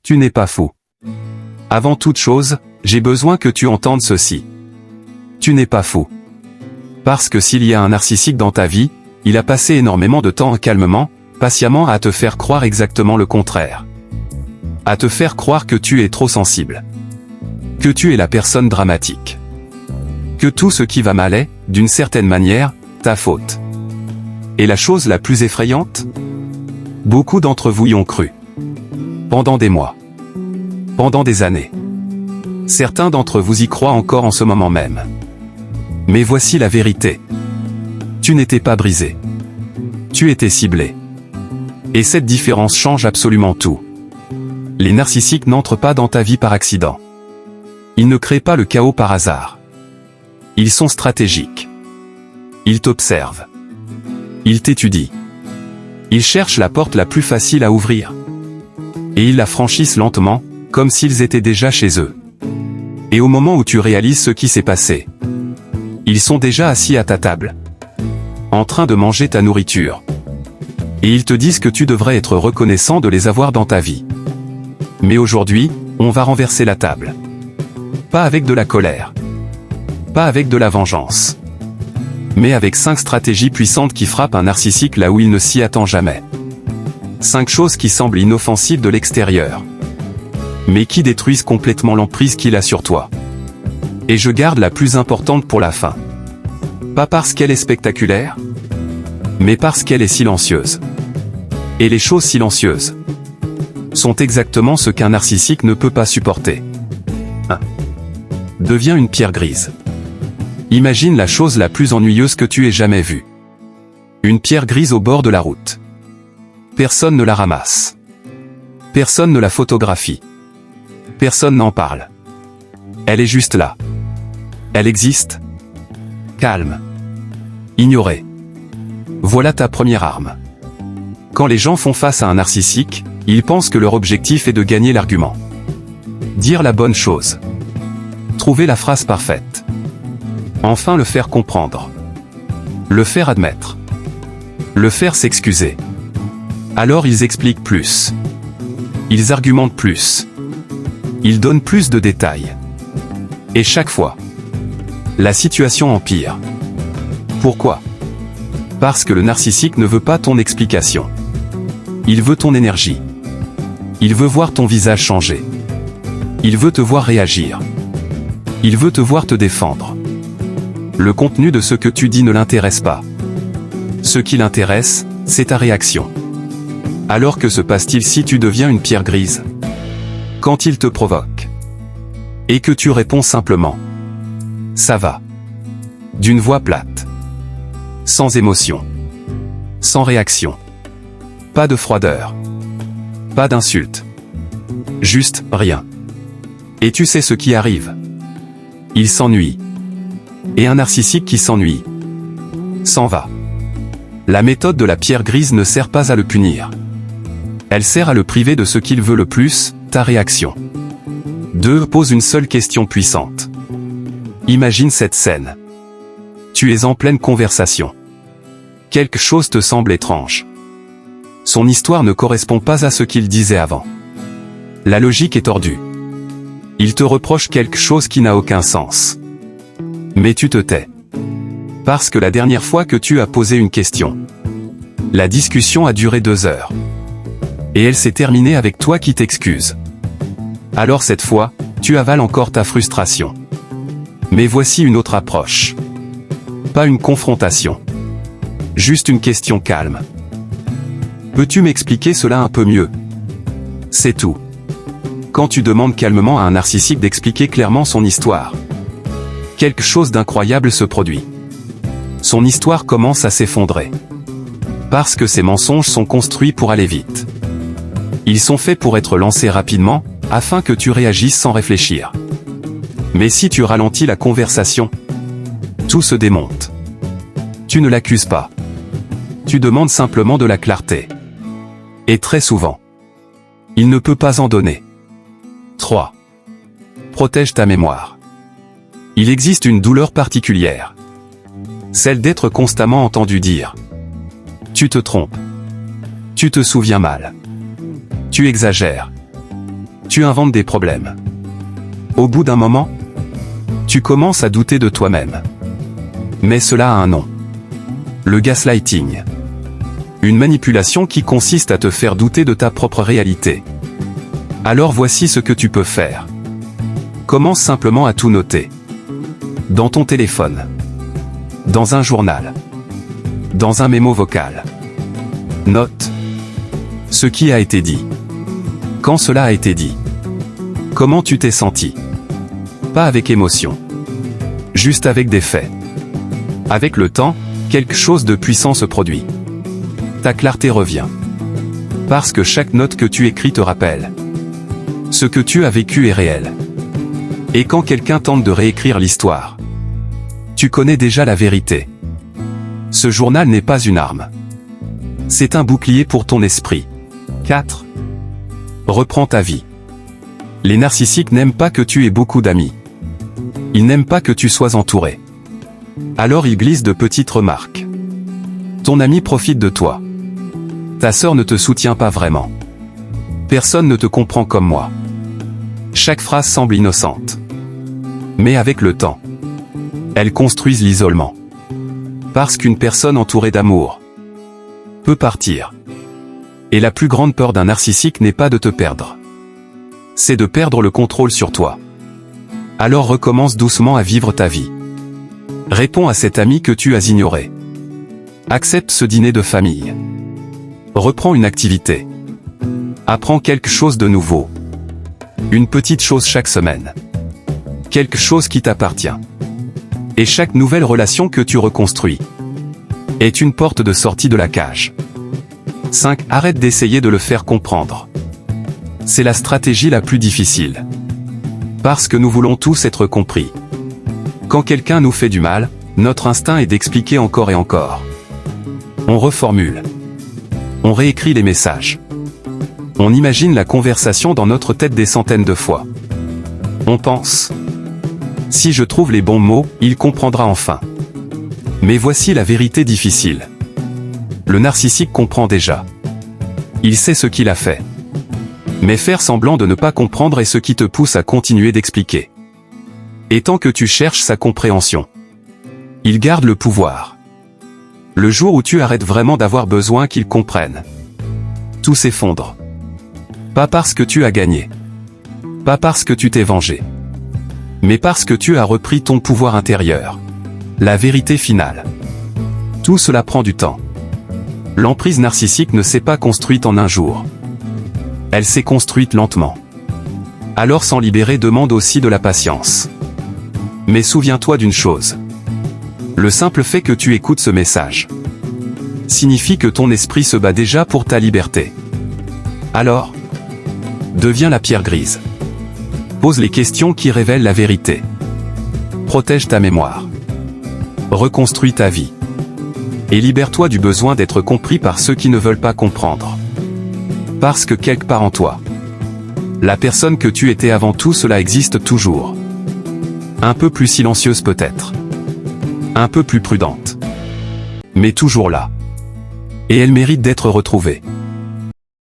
Tu n'es pas fou. Avant toute chose, j'ai besoin que tu entendes ceci. Tu n'es pas fou. Parce que s'il y a un narcissique dans ta vie, il a passé énormément de temps calmement, patiemment à te faire croire exactement le contraire. À te faire croire que tu es trop sensible. Que tu es la personne dramatique. Que tout ce qui va mal est, d'une certaine manière, ta faute. Et la chose la plus effrayante? Beaucoup d'entre vous y ont cru. Pendant des mois. Pendant des années. Certains d'entre vous y croient encore en ce moment même. Mais voici la vérité. Tu n'étais pas brisé. Tu étais ciblé. Et cette différence change absolument tout. Les narcissiques n'entrent pas dans ta vie par accident. Ils ne créent pas le chaos par hasard. Ils sont stratégiques. Ils t'observent. Ils t'étudient. Ils cherchent la porte la plus facile à ouvrir. Et ils la franchissent lentement, comme s'ils étaient déjà chez eux. Et au moment où tu réalises ce qui s'est passé, ils sont déjà assis à ta table, en train de manger ta nourriture. Et ils te disent que tu devrais être reconnaissant de les avoir dans ta vie. Mais aujourd'hui, on va renverser la table. Pas avec de la colère. Pas avec de la vengeance. Mais avec 5 stratégies puissantes qui frappent un narcissique là où il ne s'y attend jamais. 5 choses qui semblent inoffensives de l'extérieur, mais qui détruisent complètement l'emprise qu'il a sur toi. Et je garde la plus importante pour la fin. Pas parce qu'elle est spectaculaire, mais parce qu'elle est silencieuse. Et les choses silencieuses sont exactement ce qu'un narcissique ne peut pas supporter. 1. Deviens une pierre grise. Imagine la chose la plus ennuyeuse que tu aies jamais vue. Une pierre grise au bord de la route. Personne ne la ramasse. Personne ne la photographie. Personne n'en parle. Elle est juste là. Elle existe. Calme. Ignorée. Voilà ta première arme. Quand les gens font face à un narcissique, ils pensent que leur objectif est de gagner l'argument. Dire la bonne chose. Trouver la phrase parfaite. Enfin le faire comprendre. Le faire admettre. Le faire s'excuser. Alors ils expliquent plus. Ils argumentent plus. Ils donnent plus de détails. Et chaque fois, la situation empire. Pourquoi? Parce que le narcissique ne veut pas ton explication. Il veut ton énergie. Il veut voir ton visage changer. Il veut te voir réagir. Il veut te voir te défendre. Le contenu de ce que tu dis ne l'intéresse pas. Ce qui l'intéresse, c'est ta réaction. Alors que se passe-t-il si tu deviens une pierre grise? Quand il te provoque. Et que tu réponds simplement. Ça va. D'une voix plate. Sans émotion. Sans réaction. Pas de froideur. Pas d'insulte. Juste rien. Et tu sais ce qui arrive. Il s'ennuie. Et un narcissique qui s'ennuie s'en va. La méthode de la pierre grise ne sert pas à le punir. Elle sert à le priver de ce qu'il veut le plus, ta réaction. 2. Pose une seule question puissante. Imagine cette scène. Tu es en pleine conversation. Quelque chose te semble étrange. Son histoire ne correspond pas à ce qu'il disait avant. La logique est tordue. Il te reproche quelque chose qui n'a aucun sens. Mais tu te tais. Parce que la dernière fois que tu as posé une question, la discussion a duré 2 heures. Et elle s'est terminée avec toi qui t'excuses. Alors cette fois, tu avales encore ta frustration. Mais voici une autre approche. Pas une confrontation. Juste une question calme. Peux-tu m'expliquer cela un peu mieux? C'est tout. Quand tu demandes calmement à un narcissique d'expliquer clairement son histoire, quelque chose d'incroyable se produit. Son histoire commence à s'effondrer. Parce que ses mensonges sont construits pour aller vite. Ils sont faits pour être lancés rapidement, afin que tu réagisses sans réfléchir. Mais si tu ralentis la conversation, tout se démonte. Tu ne l'accuses pas. Tu demandes simplement de la clarté. Et très souvent, il ne peut pas en donner. 3. Protège ta mémoire. Il existe une douleur particulière. Celle d'être constamment entendu dire « Tu te trompes. Tu te souviens mal. Tu exagères. Tu inventes des problèmes. Au bout d'un moment, tu commences à douter de toi-même. Mais cela a un nom. Le gaslighting. Une manipulation qui consiste à te faire douter de ta propre réalité. Alors voici ce que tu peux faire. Commence simplement à tout noter. Dans ton téléphone. Dans un journal. Dans un mémo vocal. Note. Ce qui a été dit. Quand cela a été dit. Comment tu t'es senti? Pas avec émotion. Juste avec des faits. Avec le temps, quelque chose de puissant se produit. Ta clarté revient. Parce que chaque note que tu écris te rappelle. Ce que tu as vécu est réel. Et quand quelqu'un tente de réécrire l'histoire, tu connais déjà la vérité. Ce journal n'est pas une arme. C'est un bouclier pour ton esprit. 4. Reprends ta vie. Les narcissiques n'aiment pas que tu aies beaucoup d'amis. Ils n'aiment pas que tu sois entouré. Alors ils glissent de petites remarques. Ton ami profite de toi. Ta sœur ne te soutient pas vraiment. Personne ne te comprend comme moi. Chaque phrase semble innocente. Mais avec le temps, elles construisent l'isolement. Parce qu'une personne entourée d'amour peut partir. Et la plus grande peur d'un narcissique n'est pas de te perdre. C'est de perdre le contrôle sur toi. Alors recommence doucement à vivre ta vie. Réponds à cet ami que tu as ignoré. Accepte ce dîner de famille. Reprends une activité. Apprends quelque chose de nouveau. Une petite chose chaque semaine. Quelque chose qui t'appartient. Et chaque nouvelle relation que tu reconstruis est une porte de sortie de la cage. 5. Arrête d'essayer de le faire comprendre. C'est la stratégie la plus difficile. Parce que nous voulons tous être compris. Quand quelqu'un nous fait du mal, notre instinct est d'expliquer encore et encore. On reformule. On réécrit les messages. On imagine la conversation dans notre tête des centaines de fois. On pense. Si je trouve les bons mots, il comprendra enfin. Mais voici la vérité difficile. Le narcissique comprend déjà. Il sait ce qu'il a fait. Mais faire semblant de ne pas comprendre est ce qui te pousse à continuer d'expliquer. Et tant que tu cherches sa compréhension, il garde le pouvoir. Le jour où tu arrêtes vraiment d'avoir besoin qu'il comprenne, tout s'effondre. Pas parce que tu as gagné. Pas parce que tu t'es vengé. Mais parce que tu as repris ton pouvoir intérieur. La vérité finale. Tout cela prend du temps. L'emprise narcissique ne s'est pas construite en un jour. Elle s'est construite lentement. Alors s'en libérer demande aussi de la patience. Mais souviens-toi d'une chose. Le simple fait que tu écoutes ce message signifie que ton esprit se bat déjà pour ta liberté. Alors, deviens la pierre grise. Pose les questions qui révèlent la vérité. Protège ta mémoire. Reconstruis ta vie. Et libère-toi du besoin d'être compris par ceux qui ne veulent pas comprendre. Parce que quelque part en toi, la personne que tu étais avant tout cela existe toujours. Un peu plus silencieuse peut-être. Un peu plus prudente. Mais toujours là. Et elle mérite d'être retrouvée.